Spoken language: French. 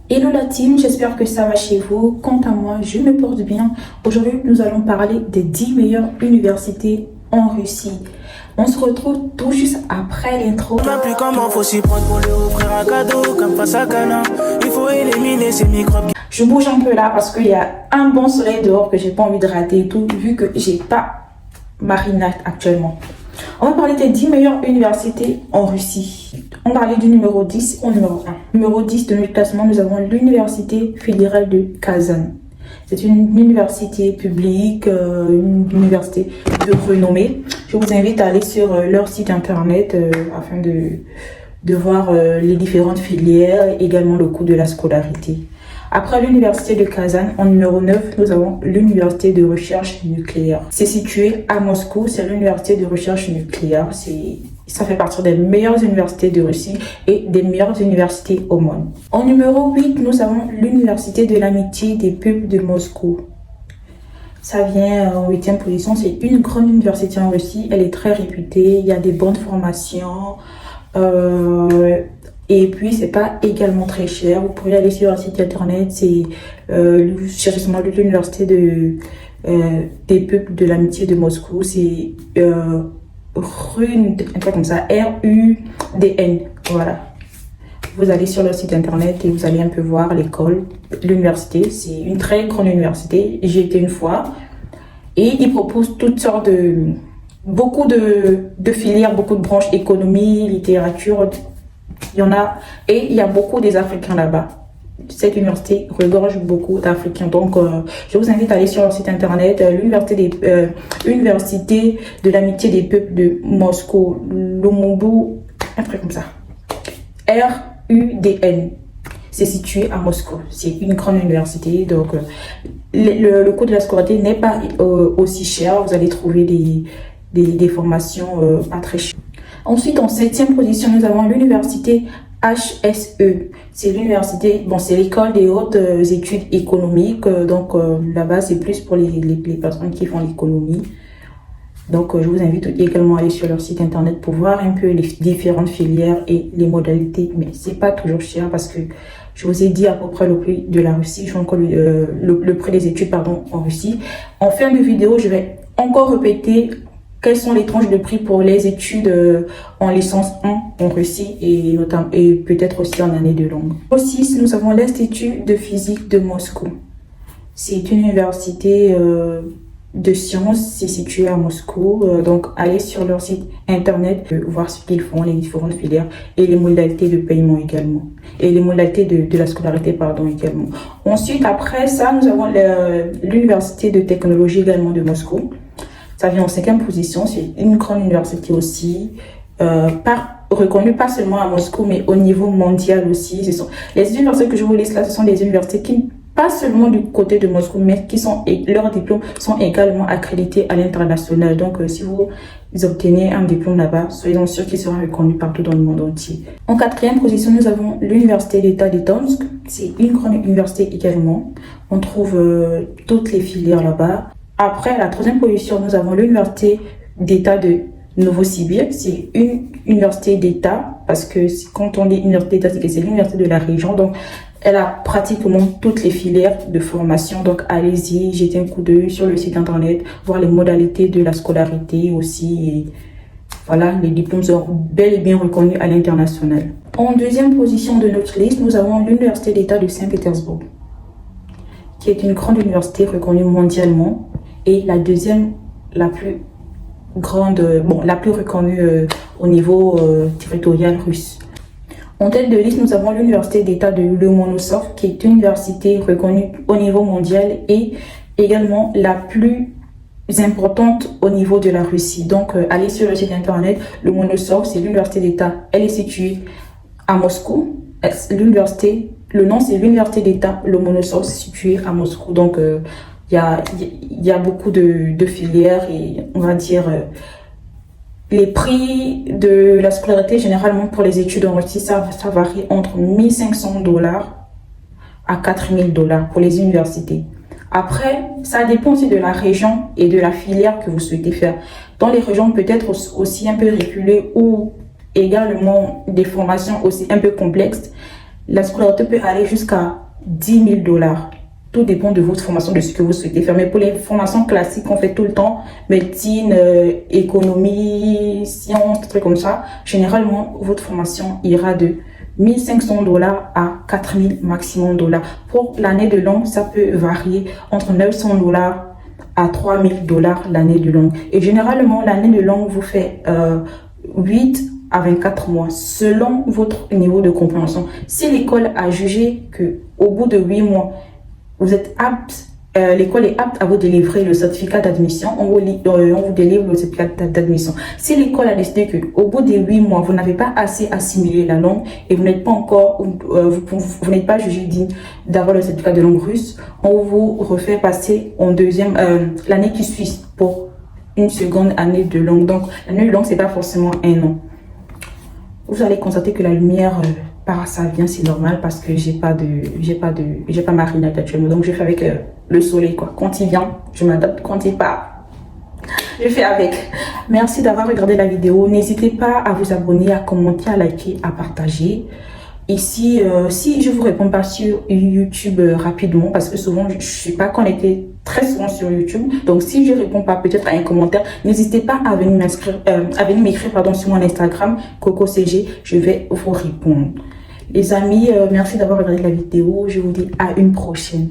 Hello la team, j'espère que ça va chez vous. Quant à moi, je me porte bien. Aujourd'hui, nous allons parler des 10 meilleures universités en Russie. On se retrouve tout juste après l'intro. Même plus comment faut s'y prendre pour lui offrir un cadeau comme face à Cana. Il faut éliminer ces microbes. Je bouge un peu là parce qu'il y a un bon soleil dehors que j'ai pas envie de rater et tout, vu que j'ai pas marinade actuellement. On va parler des 10 meilleures universités en Russie. On va parler du numéro 10 au numéro 1. Numéro 10 de notre classement, nous avons l'Université fédérale de Kazan. C'est une université publique, une université de renommée. Je vous invite à aller sur leur site internet afin de voir les différentes filières, également le coût de la scolarité. Après l'université de Kazan, en numéro 9, nous avons l'université de recherche nucléaire. C'est situé à Moscou, c'est l'université de recherche nucléaire. Ça fait partie des meilleures universités de Russie et des meilleures universités au monde. En numéro 8, nous avons l'université de l'amitié des peuples de Moscou. Ça vient en 8e position, c'est une grande université en Russie, elle est très réputée, il y a des bonnes formations. Et puis, c'est pas également très cher. Vous pouvez aller sur un site internet, c'est l'université des peuples de l'amitié de Moscou. C'est un truc comme ça, RUDN. Voilà. Vous allez sur leur site internet et vous allez un peu voir l'école, l'université. C'est une très grande université. J'y étais une fois. Et ils proposent toutes sortes beaucoup de filières, beaucoup de branches, économie, littérature. Il y en a, et il y a beaucoup des Africains là-bas. Cette université regorge beaucoup d'Africains. Donc, je vous invite à aller sur leur site internet, l'université de l'amitié des peuples de Moscou, Lumumbu, un truc comme ça. RUDN. C'est situé à Moscou. C'est une grande université. Donc, le coût de la scolarité n'est pas aussi cher. Vous allez trouver des formations pas très chères. Ensuite, en 7e position, nous avons l'université HSE. C'est l'université, c'est l'école des hautes études économiques. Donc là-bas, c'est plus pour les personnes qui font l'économie. Donc je vous invite également à aller sur leur site internet pour voir un peu les différentes filières et les modalités. Mais c'est pas toujours cher parce que je vous ai dit à peu près le prix de la Russie. Je vais encore le prix des études en Russie. En fin de vidéo, je vais encore répéter quelles sont les tranches de prix pour les études en licence 1 en Russie et peut-être aussi en année de langue. Au 6, nous avons l'Institut de physique de Moscou. C'est une université de sciences, c'est situé à Moscou. Donc, allez sur leur site internet, voir ce qu'ils font, les différentes filières et les modalités de paiement également. Et les modalités de la scolarité, également. Ensuite, après ça, nous avons l'Université de technologie également de Moscou. Ça vient en 5e position, c'est une grande université aussi, reconnue pas seulement à Moscou, mais au niveau mondial aussi. Les universités que je vous liste là, ce sont des universités qui, pas seulement du côté de Moscou, mais leurs diplômes sont également accrédités à l'international. Donc, si vous obtenez un diplôme là-bas, soyez sûrs qu'il sera reconnu partout dans le monde entier. En 4e position, nous avons l'Université d'État de Tomsk. C'est une grande université également. On trouve toutes les filières là-bas. Après, à la 3e position, nous avons l'Université d'État de Novosibirsk. C'est une université d'État, parce que quand on dit université d'État, c'est l'université de la région. Donc, elle a pratiquement toutes les filières de formation. Donc, allez-y, jetez un coup d'œil sur le site internet, voir les modalités de la scolarité aussi. Et voilà, les diplômes sont bel et bien reconnus à l'international. En 2e position de notre liste, nous avons l'Université d'État de Saint-Pétersbourg, qui est une grande université reconnue mondialement. Et la deuxième, la plus reconnue au niveau territorial russe. En tête de liste, nous avons l'université d'État de Lomonosov, qui est une université reconnue au niveau mondial et également la plus importante au niveau de la Russie. Donc, allez sur le site internet. Lomonosov, c'est l'université d'État. Elle est située à Moscou. Le nom, c'est l'université d'État Lomonosov, située à Moscou. Donc, il y a beaucoup de filières et on va dire les prix de la scolarité généralement pour les études en Russie, ça varie entre 1 500 $ à 4 000 $ pour les universités. Après, ça dépend aussi de la région et de la filière que vous souhaitez faire. Dans les régions peut-être aussi un peu reculées ou également des formations aussi un peu complexes, La scolarité peut aller jusqu'à 10 000 $. Tout dépend de votre formation, de ce que vous souhaitez faire. Mais pour les formations classiques qu'on fait tout le temps, médecine, économie, sciences, des trucs comme ça, généralement, votre formation ira de 1 500 $ à 4 000 maximum $. Pour l'année de langue, ça peut varier entre 900 $ à 3 000 $ l'année de langue. Et généralement, l'année de langue vous fait 8 à 24 mois selon votre niveau de compréhension. Si l'école a jugé que au bout de 8 mois, vous êtes apte, l'école est apte à vous délivrer le certificat d'admission, on vous délivre le certificat d'admission. Si l'école a décidé que au bout des 8 mois, vous n'avez pas assez assimilé la langue et vous n'êtes pas encore, vous n'êtes pas jugé digne d'avoir le certificat de langue russe, on vous refait passer en deuxième, l'année qui suit pour une seconde année de langue. Donc, l'année de langue, c'est pas forcément un an. Vous allez constater que la lumière ça vient, c'est normal parce que j'ai pas ma ring light actuellement, donc je fais avec le soleil quoi. Quand il vient, je m'adapte, quand il part, je fais avec. Merci d'avoir regardé la vidéo. N'hésitez pas à vous abonner, à commenter, à liker, à partager. Ici, si je vous réponds pas sur YouTube rapidement, parce que souvent je suis pas connectée très souvent sur YouTube, donc si je réponds pas peut-être à un commentaire, n'hésitez pas à venir m'écrire sur mon Instagram CocoCG, je vais vous répondre. Les amis, merci d'avoir regardé la vidéo, je vous dis à une prochaine.